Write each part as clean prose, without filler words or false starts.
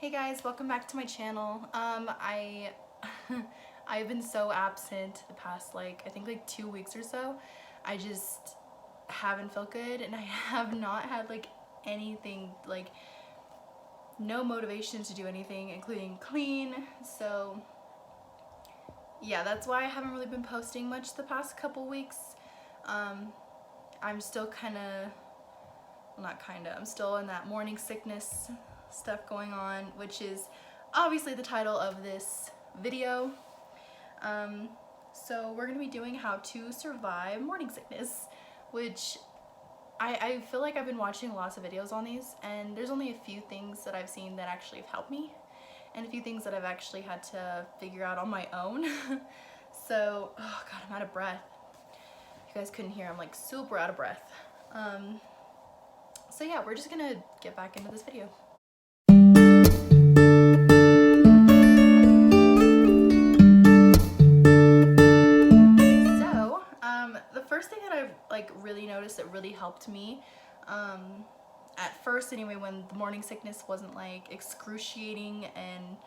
Hey guys, welcome back to my channel. I've been so absent the past I think 2 weeks or so. I just haven't felt good and I have not had anything, no motivation to do anything, including clean. So yeah, that's why I haven't really been posting much the past couple weeks. I'm still I'm still in that morning sickness stuff going on, which is obviously the title of this video. So we're gonna be doing how to survive morning sickness, which I feel like I've been watching lots of videos on these, and there's only a few things that I've seen that actually have helped me, and a few things that I've actually had to figure out on my own. So, oh god, I'm out of breath. If you guys couldn't hear, I'm like super out of breath. So yeah, we're just gonna get back into this video. So, the first thing that I've really noticed that really helped me, at first anyway, when the morning sickness wasn't excruciating and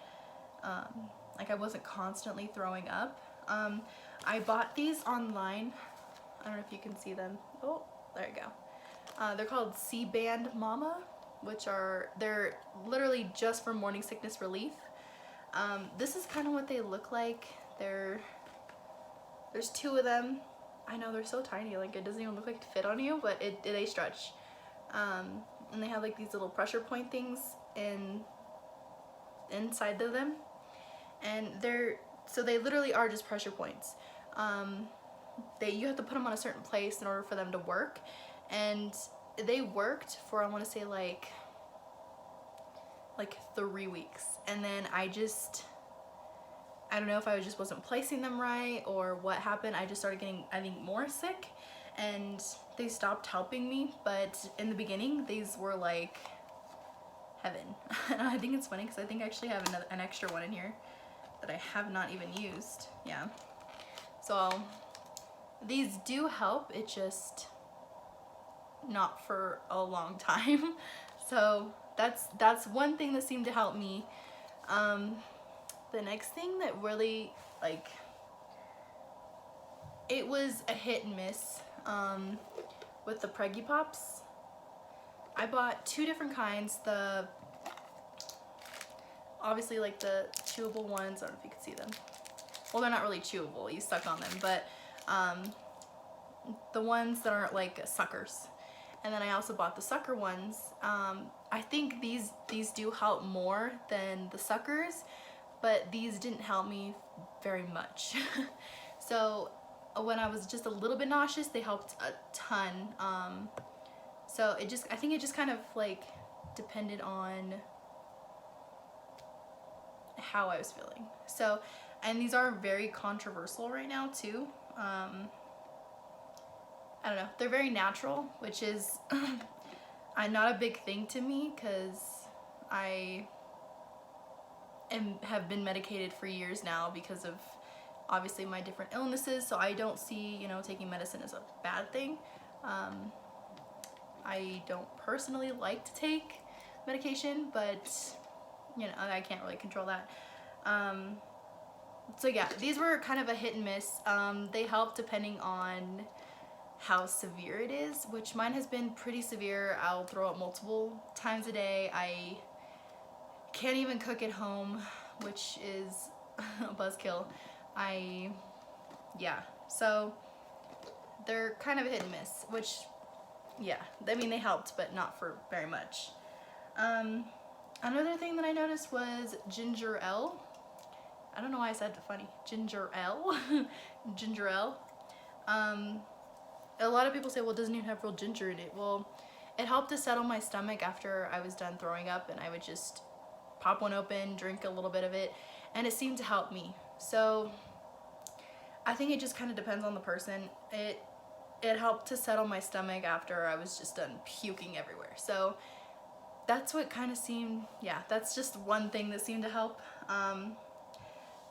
I wasn't constantly throwing up, I bought these online. I don't know if you can see them. Oh, there you go. They're called C-Band Mama, they're literally just for morning sickness relief. This is kind of what they look like. There's two of them. I know they're so tiny, it doesn't even look like it fit on you, but they stretch. And they have these little pressure point things inside of them, and they literally are just pressure points. You have to put them on a certain place in order for them to work, and they worked for, I want to say like 3 weeks, and then I don't know if I wasn't placing them right or what happened. I just started getting, I think, more sick, and they stopped helping me. But in the beginning, these were like heaven. And I think it's funny because I think I actually have an extra one in here that I have not even used. Yeah. So these do help. It just not for a long time. So that's one thing that seemed to help me. The next thing that really, it was a hit and miss, with the Preggy Pops. I bought two different kinds. Obviously the chewable ones, I don't know if you can see them. Well, they're not really chewable, you suck on them, but the ones that aren't suckers. And then I also bought the sucker ones. I think these do help more than the suckers, but these didn't help me very much. So when I was just a little bit nauseous, they helped a ton. So I think it just kind of depended on how I was feeling. So, and these are very controversial right now too. I don't know, they're very natural, which is not a big thing to me because I have been medicated for years now because of obviously my different illnesses, so I don't see taking medicine as a bad thing. I don't personally like to take medication, but I can't really control that. So yeah, these were kind of a hit and miss. They help depending on how severe it is, which mine has been pretty severe. I'll throw up multiple times a day. I can't even cook at home, which is a buzzkill. Yeah, so they're kind of a hit and miss, which, yeah, I mean, they helped, but not for very much. Another thing that I noticed was ginger ale. I don't know why I said it funny. Ginger ale. Ginger ale. A lot of people say, well, it doesn't even have real ginger in it. Well, it helped to settle my stomach after I was done throwing up, and I would just pop one open, drink a little bit of it, and it seemed to help me. So I think it just kind of depends on the person. It helped to settle my stomach after I was just done puking everywhere. So that's what kind of seemed, yeah, that's just one thing that seemed to help.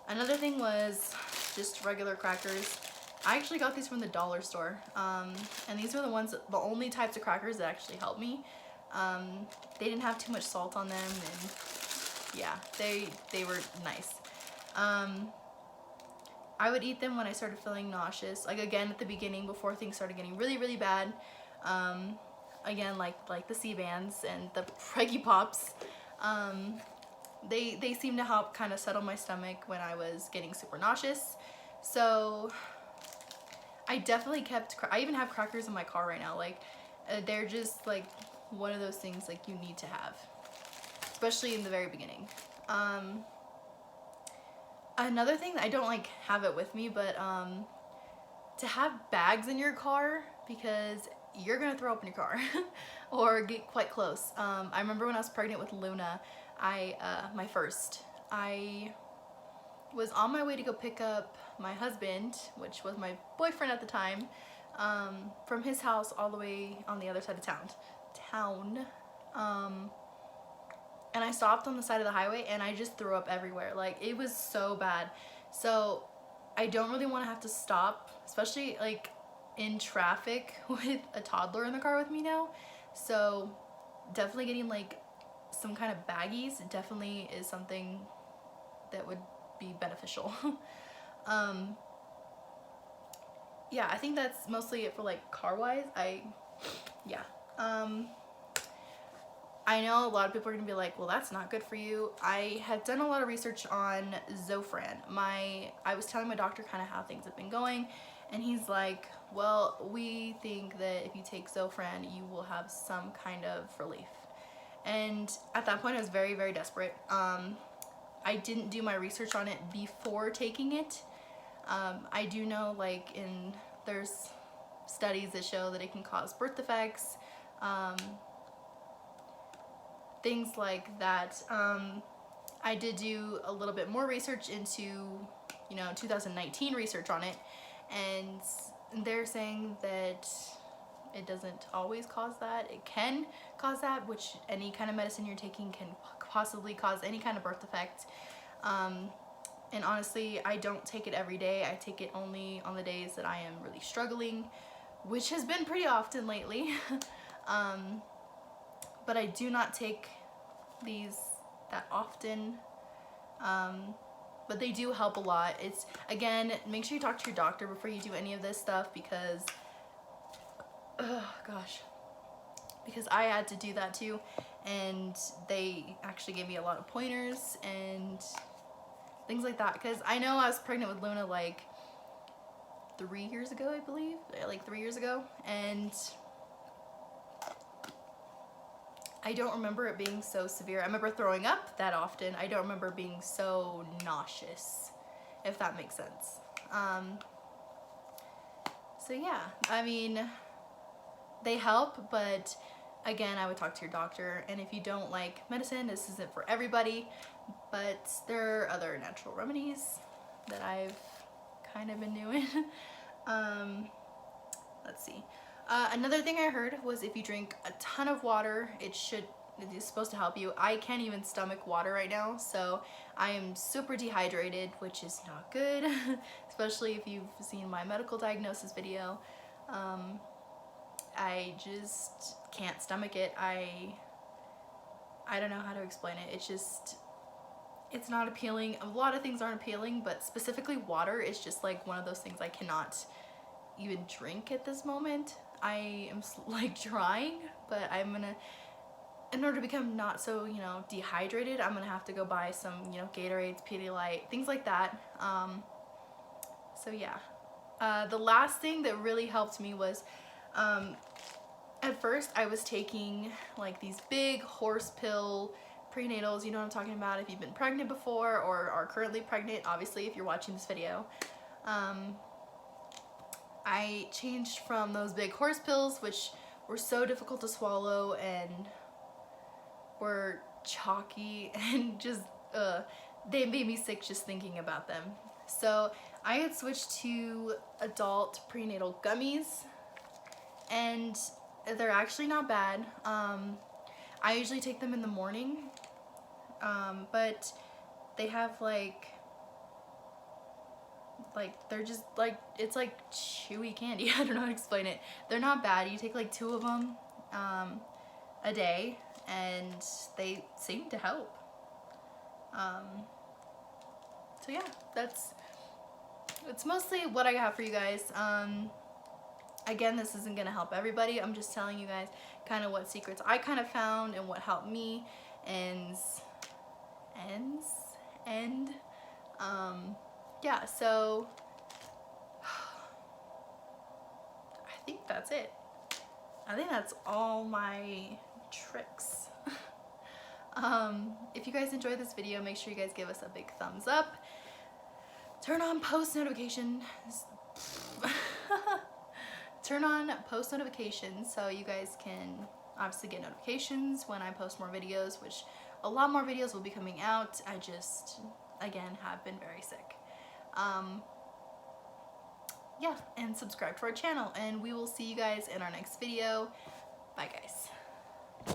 Another thing was just regular crackers. I actually got these from the dollar store, and these were the only types of crackers that actually helped me. They didn't have too much salt on them, and yeah, they were nice. I would eat them when I started feeling nauseous, like again at the beginning before things started getting really, really bad. Again, like the C-bands and the Preggy Pops. They seem to help kind of settle my stomach when I was getting super nauseous. So I definitely kept, I even have crackers in my car right now. Like they're just like one of those things like you need to have, especially in the very beginning. Another thing that I don't like have it with me, but to have bags in your car, because you're gonna throw up in your car or get quite close. I remember when I was pregnant with Luna, my first, I was on my way to go pick up my husband, which was my boyfriend at the time, from his house all the way on the other side of town. And I stopped on the side of the highway and I just threw up everywhere. Like it was so bad. So I don't really want to have to stop, especially like in traffic with a toddler in the car with me now. So definitely getting like some kind of baggies definitely is something that would be beneficial. Yeah, I think that's mostly it for like car wise. Yeah. I know a lot of people are gonna be like, well, that's not good for you. I had done a lot of research on Zofran. I was telling my doctor kind of how things have been going, and he's like, well, we think that if you take Zofran, you will have some kind of relief. And at that point, I was very, very desperate. I didn't do my research on it before taking it. I do know like there's studies that show that it can cause birth defects, things like that. I did do a little bit more research into, 2019 research on it, and they're saying that it doesn't always cause that. It can cause that, which any kind of medicine you're taking can possibly cause any kind of birth defect. And honestly, I don't take it every day. I take it only on the days that I am really struggling, which has been pretty often lately. But I do not take these that often. But they do help a lot. It's, again, make sure you talk to your doctor before you do any of this stuff, because, oh gosh, because I had to do that too, and they actually gave me a lot of pointers and things like that, because I know I was pregnant with Luna like 3 years ago, I believe, like 3 years ago, and I don't remember it being so severe. I remember throwing up that often. I don't remember being so nauseous, if that makes sense. So yeah, I mean, they help, but again, I would talk to your doctor, and if you don't like medicine, this isn't for everybody, but there are other natural remedies that I've kind of been doing. Let's see. Another thing I heard was if you drink a ton of water, it is supposed to help you. I can't even stomach water right now, so I am super dehydrated, which is not good, especially if you've seen my medical diagnosis video. I just can't stomach it. I don't know how to explain it. It's not appealing. A lot of things aren't appealing, but specifically water is just like one of those things I cannot even drink at this moment. I am like trying, but in order to become not so, dehydrated, I'm gonna have to go buy some, Gatorades, Pedialyte, things like that. So yeah. The last thing that really helped me was, at first I was taking like these big horse pill prenatals, you know what I'm talking about if you've been pregnant before or are currently pregnant, obviously if you're watching this video. I changed from those big horse pills, which were so difficult to swallow and were chalky and just, they made me sick just thinking about them. So I had switched to adult prenatal gummies, and they're actually not bad. I usually take them in the morning, but they have like they're just like, it's like chewy candy. I don't know how to explain it. They're not bad. You take like 2 of them a day, and they seem to help. So yeah, that's mostly what I have for you guys. Again, this isn't gonna help everybody. I'm just telling you guys kind of what secrets I kind of found and what helped me. And yeah, so I think that's it. I think that's all my tricks. If you guys enjoyed this video, make sure you guys give us a big thumbs up. Turn on post notifications. Turn on post notifications so you guys can obviously get notifications when I post more videos, which a lot more videos will be coming out. I just, again, have been very sick. Yeah, and subscribe to our channel, and we will see you guys in our next video. Bye, guys.